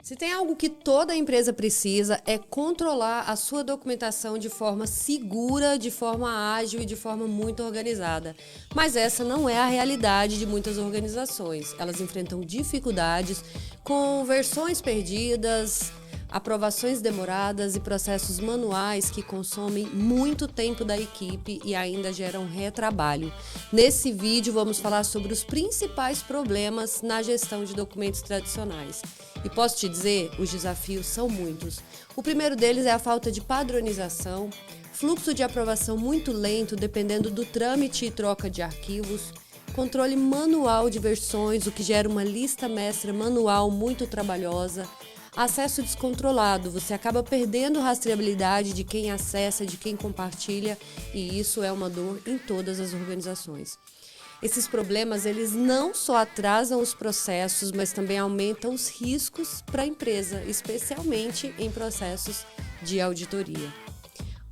Se tem algo que toda empresa precisa é controlar a sua documentação de forma segura, de forma ágil e de forma muito organizada. Mas essa não é a realidade de muitas organizações. Elas enfrentam dificuldades com versões perdidas, aprovações demoradas e processos manuais que consomem muito tempo da equipe e ainda geram retrabalho. Nesse vídeo vamos falar sobre os principais problemas na gestão de documentos tradicionais. E posso te dizer, os desafios são muitos. O primeiro deles é a falta de padronização, fluxo de aprovação muito lento dependendo do trâmite e troca de arquivos, controle manual de versões, o que gera uma lista mestra manual muito trabalhosa, acesso descontrolado, você acaba perdendo rastreabilidade de quem acessa, de quem compartilha, e isso é uma dor em todas as organizações. Esses problemas, eles não só atrasam os processos, mas também aumentam os riscos para a empresa, especialmente em processos de auditoria.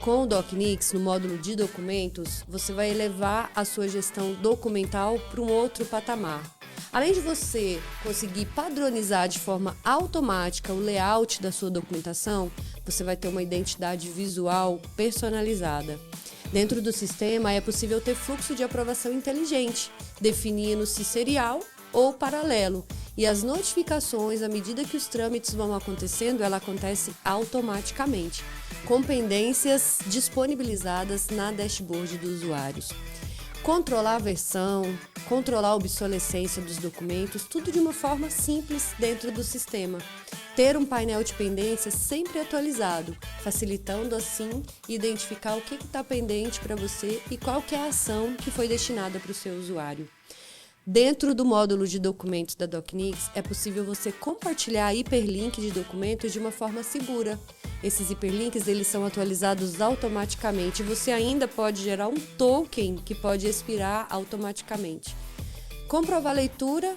Com o DocNix, no módulo de documentos, você vai elevar a sua gestão documental para um outro patamar. Além de você conseguir padronizar de forma automática o layout da sua documentação, você vai ter uma identidade visual personalizada. Dentro do sistema é possível ter fluxo de aprovação inteligente, definindo-se serial ou paralelo. E as notificações, à medida que os trâmites vão acontecendo, ela acontece automaticamente, com pendências disponibilizadas na dashboard dos usuários. Controlar a versão, controlar a obsolescência dos documentos, tudo de uma forma simples dentro do sistema. Ter um painel de pendências sempre atualizado, facilitando assim identificar o que está pendente para você e qual que é a ação que foi destinada para o seu usuário. Dentro do módulo de documentos da DocNix, é possível você compartilhar hiperlink de documentos de uma forma segura. Esses hiperlinks eles são atualizados automaticamente e você ainda pode gerar um token que pode expirar automaticamente. Comprovar a leitura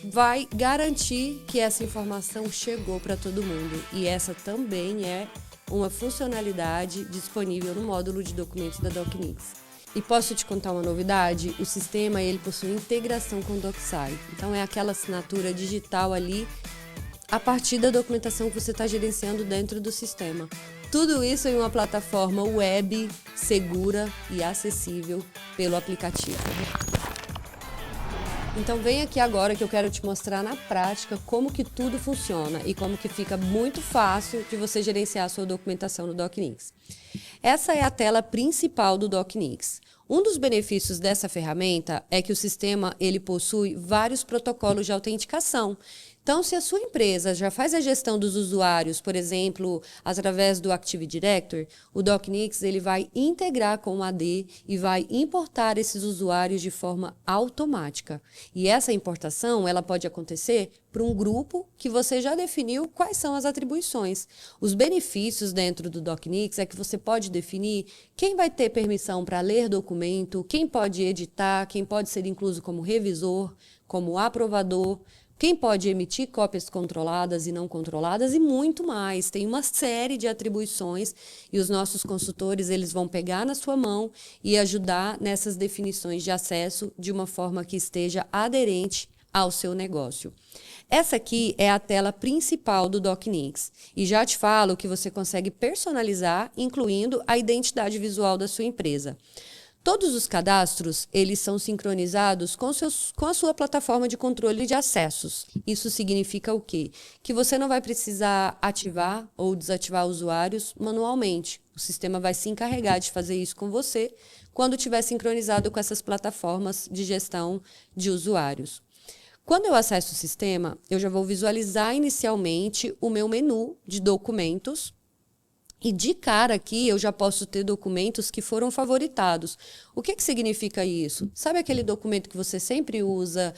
vai garantir que essa informação chegou para todo mundo, e essa também é uma funcionalidade disponível no módulo de documentos da DocNix. E posso te contar uma novidade? O sistema ele possui integração com o DocSci. Então é aquela assinatura digital ali a partir da documentação que você está gerenciando dentro do sistema. Tudo isso em uma plataforma web segura e acessível pelo aplicativo. Então vem aqui agora que eu quero te mostrar na prática como que tudo funciona e como que fica muito fácil de você gerenciar a sua documentação no DocNix. Essa é a tela principal do DocNix. Um dos benefícios dessa ferramenta é que o sistema ele possui vários protocolos de autenticação. Então, se a sua empresa já faz a gestão dos usuários, por exemplo, através do Active Directory, o DocNix ele vai integrar com o AD e vai importar esses usuários de forma automática. E essa importação ela pode acontecer para um grupo que você já definiu quais são as atribuições. Os benefícios dentro do DocNix é que você pode definir quem vai ter permissão para ler documento, quem pode editar, quem pode ser incluso como revisor, como aprovador, quem pode emitir cópias controladas e não controladas e muito mais. Tem uma série de atribuições e os nossos consultores eles vão pegar na sua mão e ajudar nessas definições de acesso de uma forma que esteja aderente ao seu negócio. Essa aqui é a tela principal do DocNix e já te falo que você consegue personalizar, incluindo a identidade visual da sua empresa. Todos os cadastros, eles são sincronizados com a sua plataforma de controle de acessos. Isso significa o quê? Que você não vai precisar ativar ou desativar usuários manualmente. O sistema vai se encarregar de fazer isso com você quando estiver sincronizado com essas plataformas de gestão de usuários. Quando eu acesso o sistema, eu já vou visualizar inicialmente o meu menu de documentos. E de cara aqui eu já posso ter documentos que foram favoritados. O que significa isso? Sabe aquele documento que você sempre usa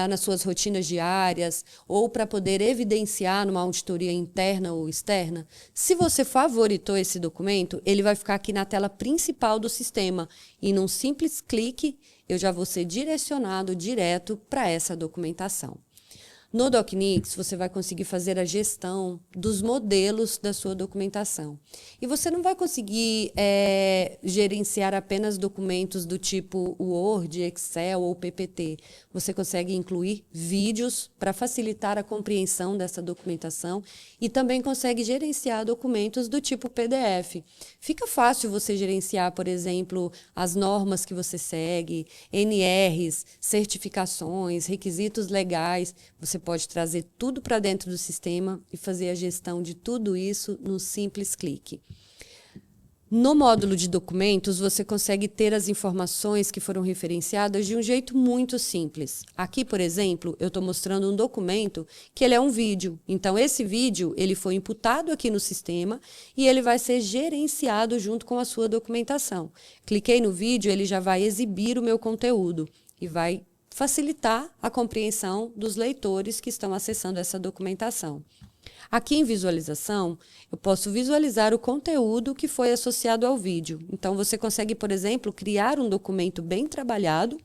nas suas rotinas diárias ou para poder evidenciar numa auditoria interna ou externa? Se você favoritou esse documento, ele vai ficar aqui na tela principal do sistema e num simples clique eu já vou ser direcionado direto para essa documentação. No DocNix, você vai conseguir fazer a gestão dos modelos da sua documentação. E você não vai conseguir gerenciar apenas documentos do tipo Word, Excel ou PPT. Você consegue incluir vídeos para facilitar a compreensão dessa documentação e também consegue gerenciar documentos do tipo PDF. Fica fácil você gerenciar, por exemplo, as normas que você segue, NRs, certificações, requisitos legais. Você pode trazer tudo para dentro do sistema e fazer a gestão de tudo isso num simples clique. No módulo de documentos, você consegue ter as informações que foram referenciadas de um jeito muito simples. Aqui, por exemplo, eu estou mostrando um documento que ele é um vídeo. Então, esse vídeo ele foi imputado aqui no sistema e ele vai ser gerenciado junto com a sua documentação. Cliquei no vídeo, ele já vai exibir o meu conteúdo e vai facilitar a compreensão dos leitores que estão acessando essa documentação. Aqui em visualização, eu posso visualizar o conteúdo que foi associado ao vídeo. Então, você consegue, por exemplo, criar um documento bem trabalhado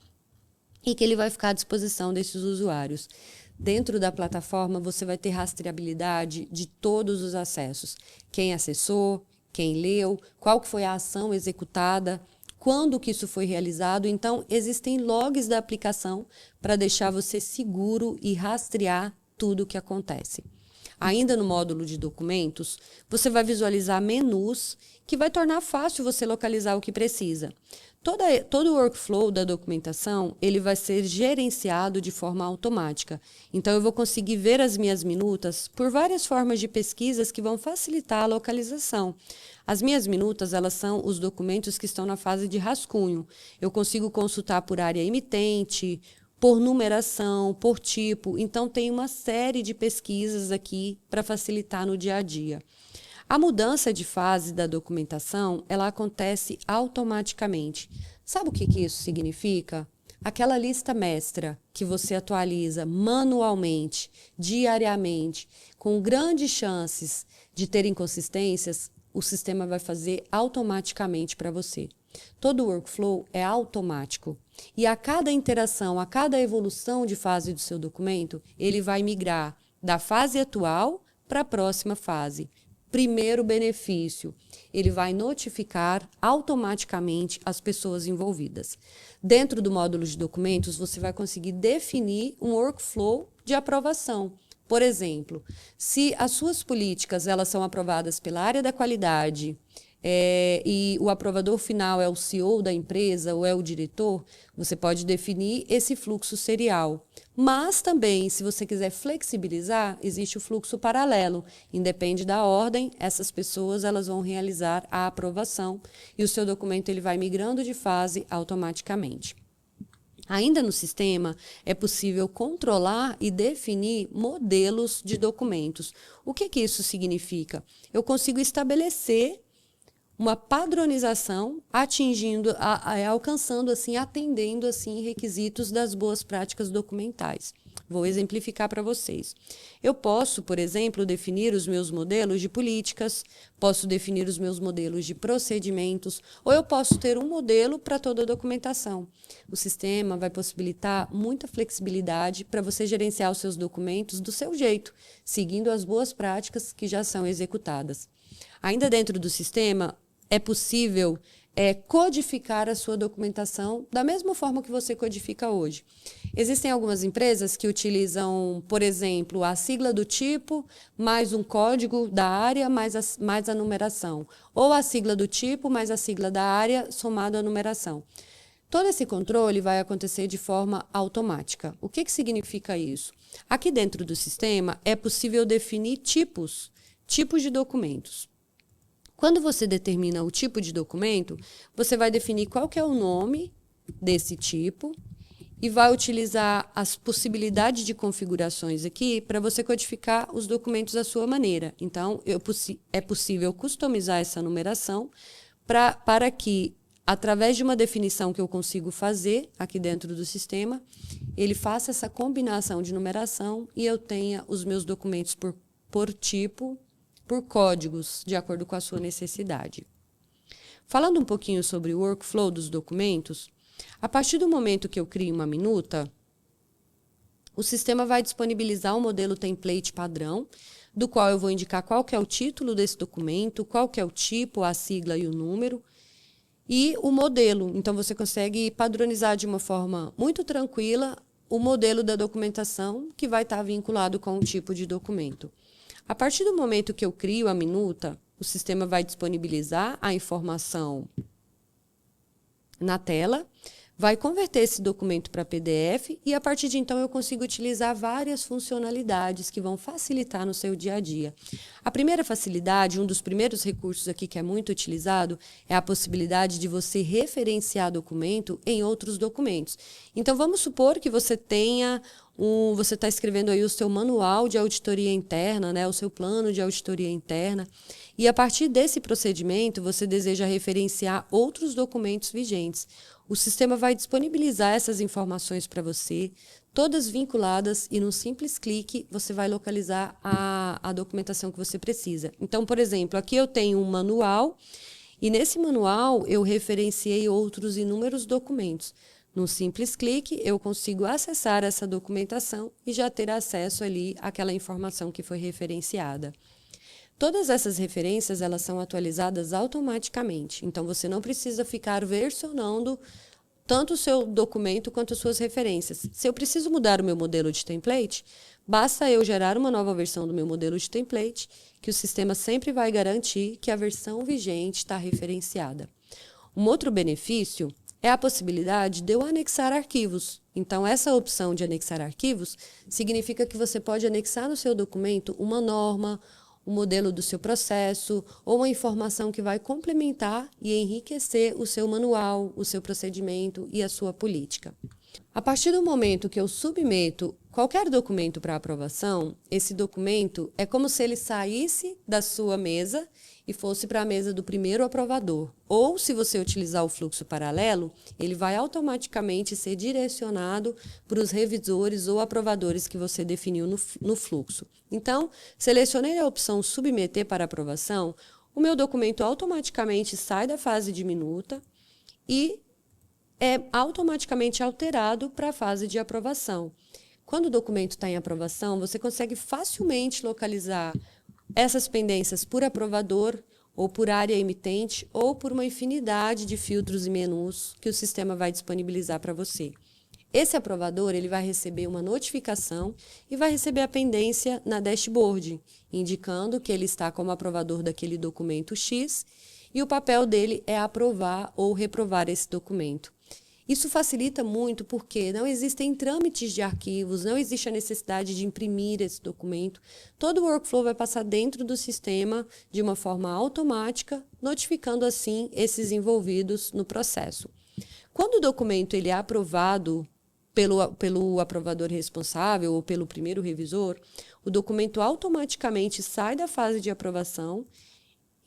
e que ele vai ficar à disposição desses usuários. Dentro da plataforma, você vai ter rastreabilidade de todos os acessos. Quem acessou, quem leu, qual que foi a ação executada, quando que isso foi realizado. Então, existem logs da aplicação para deixar você seguro e rastrear tudo o que acontece. Ainda no módulo de documentos, você vai visualizar menus que vai tornar fácil você localizar o que precisa. Todo o workflow da documentação ele vai ser gerenciado de forma automática. Então, eu vou conseguir ver as minhas minutas por várias formas de pesquisas que vão facilitar a localização. As minhas minutas, elas são os documentos que estão na fase de rascunho. Eu consigo consultar por área emitente, por numeração, por tipo. Então, tem uma série de pesquisas aqui para facilitar no dia a dia. A mudança de fase da documentação, ela acontece automaticamente. Sabe o que isso significa? Aquela lista mestra que você atualiza manualmente, diariamente, com grandes chances de ter inconsistências, o sistema vai fazer automaticamente para você. Todo o workflow é automático. E a cada interação, a cada evolução de fase do seu documento, ele vai migrar da fase atual para a próxima fase. Primeiro benefício, ele vai notificar automaticamente as pessoas envolvidas. Dentro do módulo de documentos, você vai conseguir definir um workflow de aprovação. Por exemplo, se as suas políticas elas são aprovadas pela área da qualidade, e o aprovador final é o CEO da empresa ou é o diretor, você pode definir esse fluxo serial. Mas também, se você quiser flexibilizar, existe o fluxo paralelo. Independe da ordem, essas pessoas elas vão realizar a aprovação e o seu documento ele vai migrando de fase automaticamente. Ainda no sistema, é possível controlar e definir modelos de documentos. O que isso significa? Eu consigo estabelecer uma padronização alcançando assim, atendendo assim requisitos das boas práticas documentais. Vou exemplificar para vocês. Eu posso, por exemplo, definir os meus modelos de políticas, posso definir os meus modelos de procedimentos, ou eu posso ter um modelo para toda a documentação. O sistema vai possibilitar muita flexibilidade para você gerenciar os seus documentos do seu jeito, seguindo as boas práticas que já são executadas. Ainda dentro do sistema, é possível codificar a sua documentação da mesma forma que você codifica hoje. Existem algumas empresas que utilizam, por exemplo, a sigla do tipo, mais um código da área, mais a numeração. Ou a sigla do tipo, mais a sigla da área, somado à numeração. Todo esse controle vai acontecer de forma automática. O que significa isso? Aqui dentro do sistema, é possível definir tipos de documentos. Quando você determina o tipo de documento, você vai definir qual que é o nome desse tipo e vai utilizar as possibilidades de configurações aqui para você codificar os documentos à sua maneira. Então, é possível customizar essa numeração para que, através de uma definição que eu consigo fazer aqui dentro do sistema, ele faça essa combinação de numeração e eu tenha os meus documentos por tipo, por códigos, de acordo com a sua necessidade. Falando um pouquinho sobre o workflow dos documentos, a partir do momento que eu crio uma minuta, O sistema vai disponibilizar um modelo template padrão, do qual eu vou indicar qual que é o título desse documento, qual que é o tipo, a sigla e o número, e o modelo. Então, você consegue padronizar de uma forma muito tranquila o modelo da documentação que vai estar vinculado com o tipo de documento. A partir do momento que eu crio a minuta, o sistema vai disponibilizar a informação na tela, vai converter esse documento para PDF e, a partir de então, eu consigo utilizar várias funcionalidades que vão facilitar no seu dia a dia. A primeira facilidade, um dos primeiros recursos aqui que é muito utilizado, é a possibilidade de você referenciar documento em outros documentos. Então, vamos supor que você tenha você está escrevendo aí o seu manual de auditoria interna, né, o seu plano de auditoria interna, e a partir desse procedimento você deseja referenciar outros documentos vigentes. O sistema vai disponibilizar essas informações para você, todas vinculadas, e num simples clique você vai localizar a documentação que você precisa. Então, por exemplo, aqui eu tenho um manual, e nesse manual eu referenciei outros inúmeros documentos. Num simples clique, eu consigo acessar essa documentação e já ter acesso ali àquela informação que foi referenciada. Todas essas referências, elas são atualizadas automaticamente. Então, você não precisa ficar versionando tanto o seu documento quanto as suas referências. Se eu preciso mudar o meu modelo de template, basta eu gerar uma nova versão do meu modelo de template, que o sistema sempre vai garantir que a versão vigente está referenciada. Um outro benefício é a possibilidade de eu anexar arquivos. Então, essa opção de anexar arquivos significa que você pode anexar no seu documento uma norma, o modelo do seu processo ou uma informação que vai complementar e enriquecer o seu manual, o seu procedimento e a sua política. A partir do momento que eu submeto qualquer documento para aprovação, esse documento é como se ele saísse da sua mesa e fosse para a mesa do primeiro aprovador. Ou, se você utilizar o fluxo paralelo, ele vai automaticamente ser direcionado para os revisores ou aprovadores que você definiu no fluxo. Então, selecionei a opção Submeter para aprovação, o meu documento automaticamente sai da fase de minuta e é automaticamente alterado para a fase de aprovação. Quando o documento está em aprovação, você consegue facilmente localizar essas pendências por aprovador, ou por área emitente, ou por uma infinidade de filtros e menus que o sistema vai disponibilizar para você. Esse aprovador ele vai receber uma notificação e vai receber a pendência na dashboard, indicando que ele está como aprovador daquele documento X e o papel dele é aprovar ou reprovar esse documento. Isso facilita muito porque não existem trâmites de arquivos, não existe a necessidade de imprimir esse documento. Todo o workflow vai passar dentro do sistema de uma forma automática, notificando assim esses envolvidos no processo. Quando o documento ele é aprovado pelo aprovador responsável ou pelo primeiro revisor, o documento automaticamente sai da fase de aprovação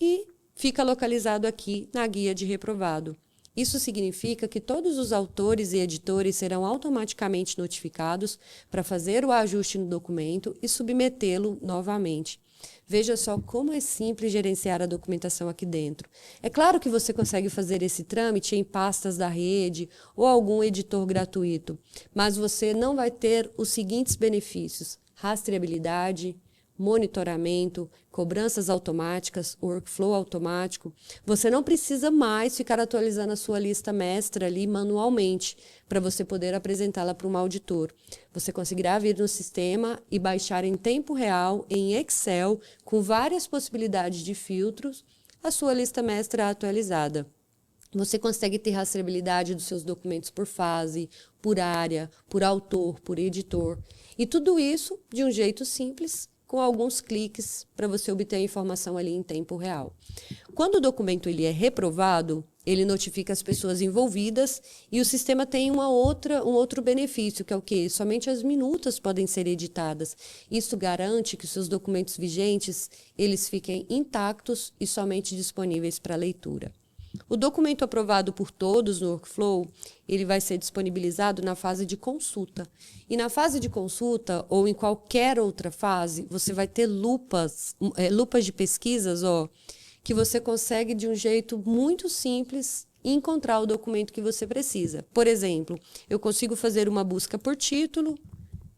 e fica localizado aqui na guia de reprovado. Isso significa que todos os autores e editores serão automaticamente notificados para fazer o ajuste no documento e submetê-lo novamente. Veja só como é simples gerenciar a documentação aqui dentro. É claro que você consegue fazer esse trâmite em pastas da rede ou algum editor gratuito, mas você não vai ter os seguintes benefícios: rastreabilidade, monitoramento, cobranças automáticas, workflow automático. Você não precisa mais ficar atualizando a sua lista mestra ali manualmente para você poder apresentá-la para um auditor. Você conseguirá vir no sistema e baixar em tempo real, em Excel, com várias possibilidades de filtros, a sua lista mestra atualizada. Você consegue ter rastreabilidade dos seus documentos por fase, por área, por autor, por editor. E tudo isso de um jeito simples, com alguns cliques para você obter a informação ali em tempo real. Quando o documento ele é reprovado, ele notifica as pessoas envolvidas e o sistema tem um outro benefício, que é o quê? Somente as minutas podem ser editadas. Isso garante que os seus documentos vigentes eles fiquem intactos e somente disponíveis para leitura. O documento aprovado por todos no workflow, ele vai ser disponibilizado na fase de consulta. E na fase de consulta, ou em qualquer outra fase, você vai ter lupas de pesquisas, que você consegue, de um jeito muito simples, encontrar o documento que você precisa. Por exemplo, eu consigo fazer uma busca por título,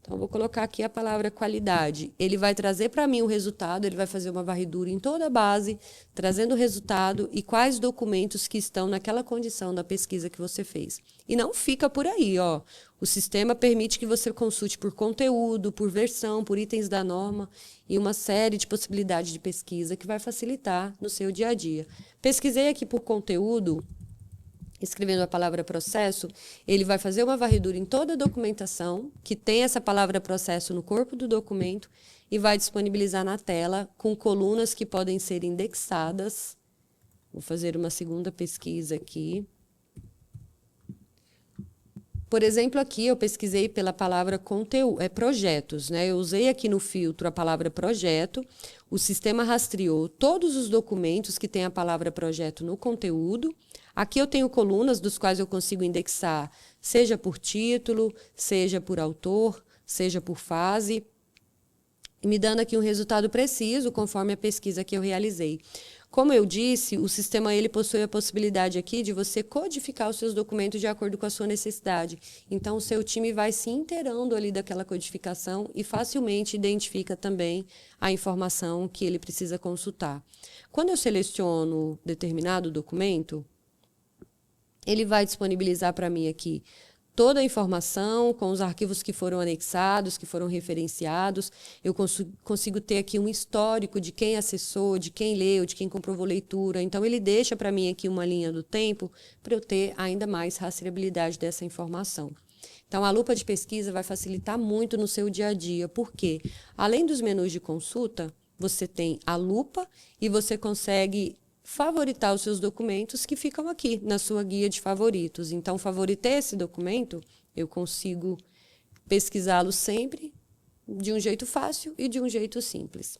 Então, eu vou colocar aqui a palavra qualidade. Ele vai trazer para mim o resultado, ele vai fazer uma varredura em toda a base, trazendo o resultado e quais documentos que estão naquela condição da pesquisa que você fez. E não fica por aí, ó. O sistema permite que você consulte por conteúdo, por versão, por itens da norma e uma série de possibilidades de pesquisa que vai facilitar no seu dia a dia. Pesquisei aqui por conteúdo, escrevendo a palavra processo, ele vai fazer uma varredura em toda a documentação que tem essa palavra processo no corpo do documento e vai disponibilizar na tela com colunas que podem ser indexadas. Vou fazer uma segunda pesquisa aqui. Por exemplo, aqui eu pesquisei pela palavra projetos, né? Eu usei aqui no filtro a palavra projeto, o sistema rastreou todos os documentos que têm a palavra projeto no conteúdo. Aqui eu tenho colunas dos quais eu consigo indexar, seja por título, seja por autor, seja por fase, me dando aqui um resultado preciso conforme a pesquisa que eu realizei. Como eu disse, o sistema ele possui a possibilidade aqui de você codificar os seus documentos de acordo com a sua necessidade. Então, o seu time vai se inteirando ali daquela codificação e facilmente identifica também a informação que ele precisa consultar. Quando eu seleciono determinado documento, ele vai disponibilizar para mim aqui toda a informação com os arquivos que foram anexados, que foram referenciados. Eu consigo ter aqui um histórico de quem acessou, de quem leu, de quem comprovou leitura. Então, ele deixa para mim aqui uma linha do tempo para eu ter ainda mais rastreabilidade dessa informação. Então, a lupa de pesquisa vai facilitar muito no seu dia a dia, porque, além dos menus de consulta, você tem a lupa e você consegue favoritar os seus documentos que ficam aqui na sua guia de favoritos. Então, favoritei esse documento, eu consigo pesquisá-lo sempre de um jeito fácil e de um jeito simples.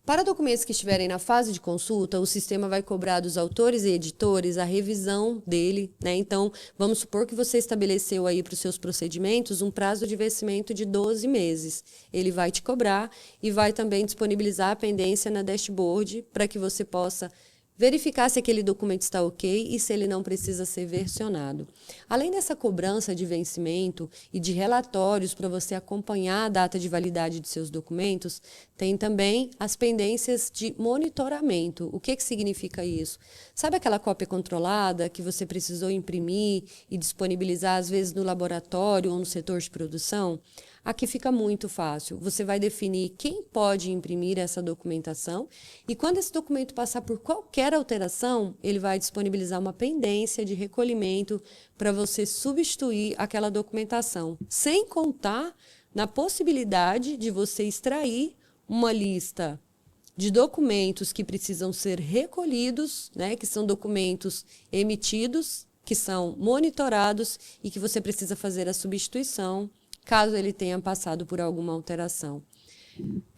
Para documentos que estiverem na fase de consulta, o sistema vai cobrar dos autores e editores a revisão dele, né? Então, vamos supor que você estabeleceu aí para os seus procedimentos um prazo de vencimento de 12 meses. Ele vai te cobrar e vai também disponibilizar a pendência na dashboard para que você possa verificar se aquele documento está ok e se ele não precisa ser versionado. Além dessa cobrança de vencimento e de relatórios para você acompanhar a data de validade de seus documentos, tem também as pendências de monitoramento. O que significa isso? Sabe aquela cópia controlada que você precisou imprimir e disponibilizar, às vezes, no laboratório ou no setor de produção? Aqui fica muito fácil. Você vai definir quem pode imprimir essa documentação e quando esse documento passar por qualquer alteração, ele vai disponibilizar uma pendência de recolhimento para você substituir aquela documentação, sem contar na possibilidade de você extrair uma lista de documentos que precisam ser recolhidos, né, que são documentos emitidos, que são monitorados e que você precisa fazer a substituição caso ele tenha passado por alguma alteração.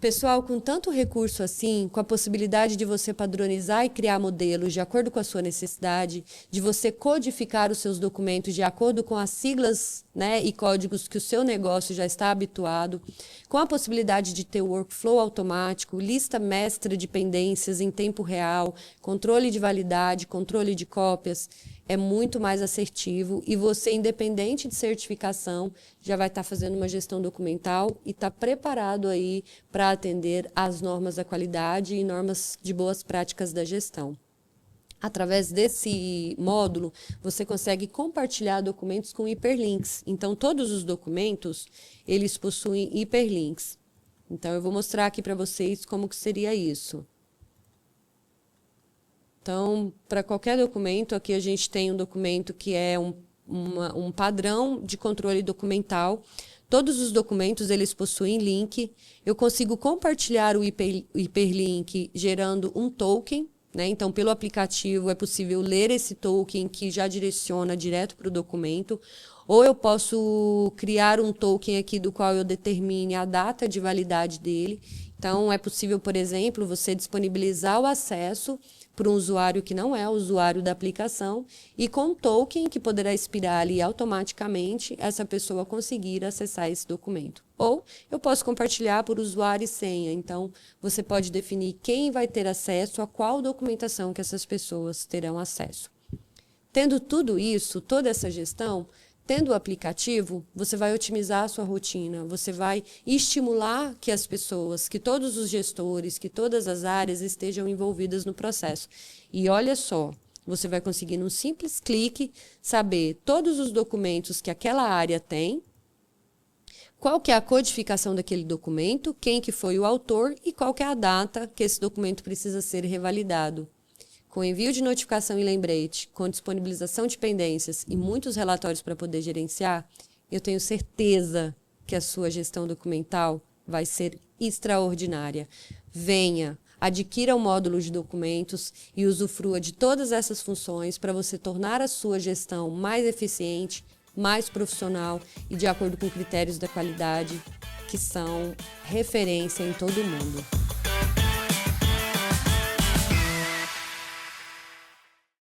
Pessoal, com tanto recurso assim, com a possibilidade de você padronizar e criar modelos de acordo com a sua necessidade, de você codificar os seus documentos de acordo com as siglas, né, e códigos que o seu negócio já está habituado, com a possibilidade de ter workflow automático, lista mestra de pendências em tempo real, controle de validade, controle de cópias, é muito mais assertivo e você, independente de certificação, já vai estar fazendo uma gestão documental e está preparado aí para atender às normas da qualidade e normas de boas práticas da gestão. Através desse módulo, você consegue compartilhar documentos com hiperlinks. Então, todos os documentos, eles possuem hiperlinks. Então, eu vou mostrar aqui para vocês como que seria isso. Então, para qualquer documento, aqui a gente tem um documento que é um padrão de controle documental. Todos os documentos, eles possuem link. Eu consigo compartilhar o hiperlink gerando um token, né? Então, pelo aplicativo, é possível ler esse token que já direciona direto para o documento. Ou eu posso criar um token aqui do qual eu determine a data de validade dele. Então, é possível, por exemplo, você disponibilizar o acesso para um usuário que não é o usuário da aplicação e com um token que poderá expirar ali automaticamente essa pessoa conseguir acessar esse documento. Ou eu posso compartilhar por usuário e senha. Então, você pode definir quem vai ter acesso a qual documentação que essas pessoas terão acesso. Tendo tudo isso, toda essa gestão, Tendo o aplicativo, você vai otimizar a sua rotina, você vai estimular que as pessoas, que todos os gestores, que todas as áreas estejam envolvidas no processo. E olha só, você vai conseguir, num simples clique, saber todos os documentos que aquela área tem, qual que é a codificação daquele documento, quem que foi o autor e qual que é a data que esse documento precisa ser revalidado. Com envio de notificação e lembrete, com disponibilização de pendências e muitos relatórios para poder gerenciar, eu tenho certeza que a sua gestão documental vai ser extraordinária. Venha, adquira o módulo de documentos e usufrua de todas essas funções para você tornar a sua gestão mais eficiente, mais profissional e de acordo com critérios da qualidade que são referência em todo o mundo.